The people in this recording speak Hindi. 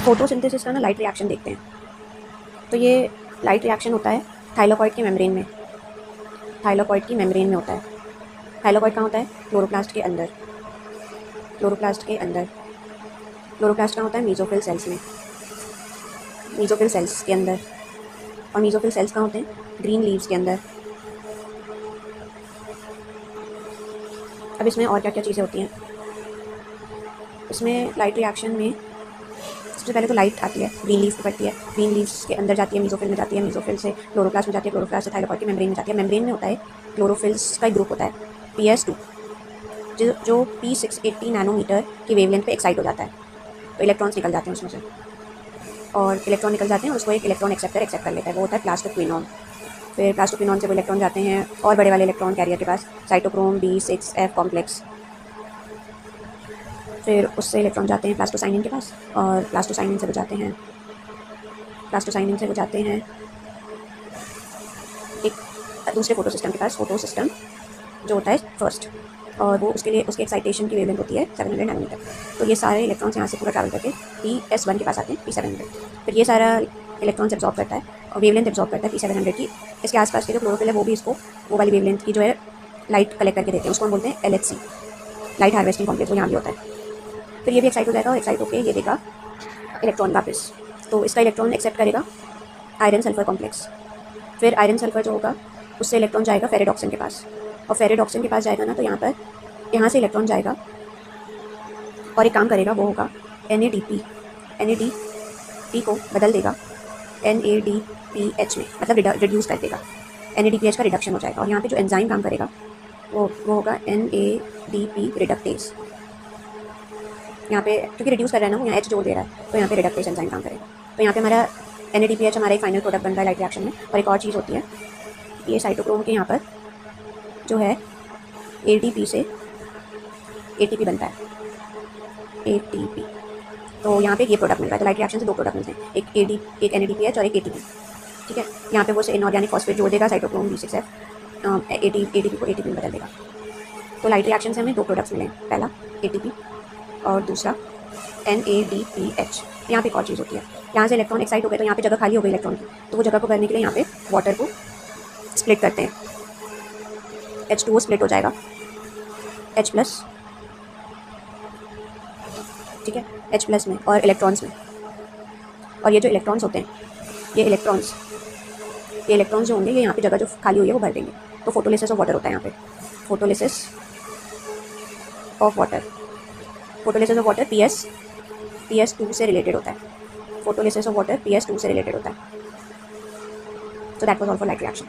फोटोसिंथेसिस का ना लाइट रिएक्शन देखते हैं। तो ये लाइट रिएक्शन होता है थाइलाकॉइड के मेम्ब्रेन में। थाइलाकॉइड की मेम्ब्रेन में होता है। थाइलाकॉइड कहाँ होता है? क्लोरोप्लास्ट के अंदर। क्लोरोप्लास्ट के अंदर। क्लोरोप्लास्ट कहाँ होता है? मीजोफिल सेल्स में। मीजोफिल सेल्स के अंदर। और मीजोफिल सेल्स कहाँ होते हैं? ग्रीन लीव्स के अंदर। अब इसमें और क्या क्या चीज़ें होती हैं? इसमें लाइट रिएक्शन में सबसे पहले तो लाइट आती है, ग्रीन लीफ पे पड़ती है, ग्रीन लीव्स के अंदर जाती है, मीजोफिल में जाती है, मीजोफिल से क्लोरोप्लास्ट में जाती है, क्लोरोप्लास्ट से थाइलाकॉइड की मेम्ब्रेन में जाती है। मेम्ब्रेन में होता है क्लोरोफिल्स का एक ग्रुप होता है PS2, जो P680 नैनोमीटर की वेवलेंथ पे एक्साइट हो जाता है। तो इलेक्ट्रॉन्स निकल जाते हैं उसमें से, और इलेक्ट्रॉन निकल जाते हैं और उसको एक इलेक्ट्रॉन एक्सेप्टर एक्सेप्ट कर लेता है, वो होता है प्लास्टोक्विनॉन। फिर प्लास्टोक्विनॉन से वो इलेक्ट्रॉन जाते हैं और बड़े वाले इलेक्ट्रॉन कैरियर के पास, साइटोक्रोम B6F कॉम्प्लेक्स। फिर उससे इलेक्ट्रॉन जाते हैं प्लास्टोसाइनिन के पास, और प्लास्टोसाइनिन से वो जाते हैं एक दूसरे फोटो सिस्टम के पास, फोटो सिस्टम जो होता है फर्स्ट, और वो उसके लिए उसकी एक्साइटेशन की वेवलेंथ होती है 700 नैनोमीटर। तो ये सारे इलेक्ट्रॉन्स यहाँ से पूरा ट्रैवल करके PS1 के पास आते हैं, P700। फिर ये सारा इलेक्ट्रॉन्स एब्जॉर्ब करता है और वेवलेंथ एब्जॉर्ब करता है P700 की। इसके आसपास के जो क्लोरोफिल है वो भी इसको वो वाली वेवलेंथ की जो है लाइट कलेक्ट करके देते हैं, उसको हम बोलते हैं LHC, लाइट हार्वेस्टिंग कॉम्प्लेक्स, वो यहाँ भी होता है। फिर ये भी एक्साइट हो जाएगा और एक्साइट होकर ये देगा इलेक्ट्रॉन वापस। तो इसका इलेक्ट्रॉन एक्सेप्ट करेगा आयरन सल्फर कॉम्प्लेक्स। फिर आयरन सल्फर जो होगा उससे इलेक्ट्रॉन जाएगा फेरिडॉक्सिन के पास, और फेरिडॉक्सिन के पास जाएगा ना तो यहाँ से इलेक्ट्रॉन जाएगा और एक काम करेगा, वो होगा NADP। NADP को बदल देगा NADPH में, मतलब रिड्यूस कर देगा, NADPH का रिडक्शन हो जाएगा। और यहाँ पे जो एंजाइम काम करेगा वो होगा NADP रिडक्टेज। यहाँ पे क्योंकि रिड्यूस कर रहा है ना, वो यहाँ H जोड़ दे रहा है, तो यहाँ पे रिडक्टेज एंजाइम काम करेगा। तो यहाँ पे हमारा NADPH हमारा एक फाइनल प्रोडक्ट बन रहा है लाइट रिएक्शन में। और एक और चीज़ होती है, ये साइटोक्रोम के यहाँ पर जो है ADP से ATP बनता है, ATP। तो यहाँ पे ये प्रोडक्ट मिल रहा है। तो लाइट रिएक्शन से दो प्रोडक्ट मिलते हैं, एक NADPH और एक ATP। ठीक है, यहाँ पे वो से इनऑर्गेनिक फॉस्फेट जोड़ देगा, साइटोक्रोम B6F ATP को ATP में बदल देगा। तो लाइट रिएक्शन से हमें दो प्रोडक्ट्स मिले, पहला ATP और दूसरा NADPH। यहाँ पे एक और चीज़ होती है, यहाँ से इलेक्ट्रॉन एक्साइट हो गए तो यहाँ पे जगह खाली हो गई इलेक्ट्रॉन की, तो वो जगह को भरने के लिए यहाँ पे वाटर को स्प्लिट करते हैं, H2O स्प्लिट हो जाएगा H+, ठीक है, H+ में और इलेक्ट्रॉन्स में। और ये जो इलेक्ट्रॉन्स होते हैं, ये इलेक्ट्रॉन्स जो होंगे ये यहाँ पे जगह जो खाली हुई है वो भर देंगे। तो फोटोलिसिस ऑफ वाटर होता है यहाँ पे, photolysis of water. Photolysis of water PS2 से रिलेटेड होता है। फोटोलिसिस ऑफ वाटर PS2 से रिलेटेड होता है। So that was all for light reaction.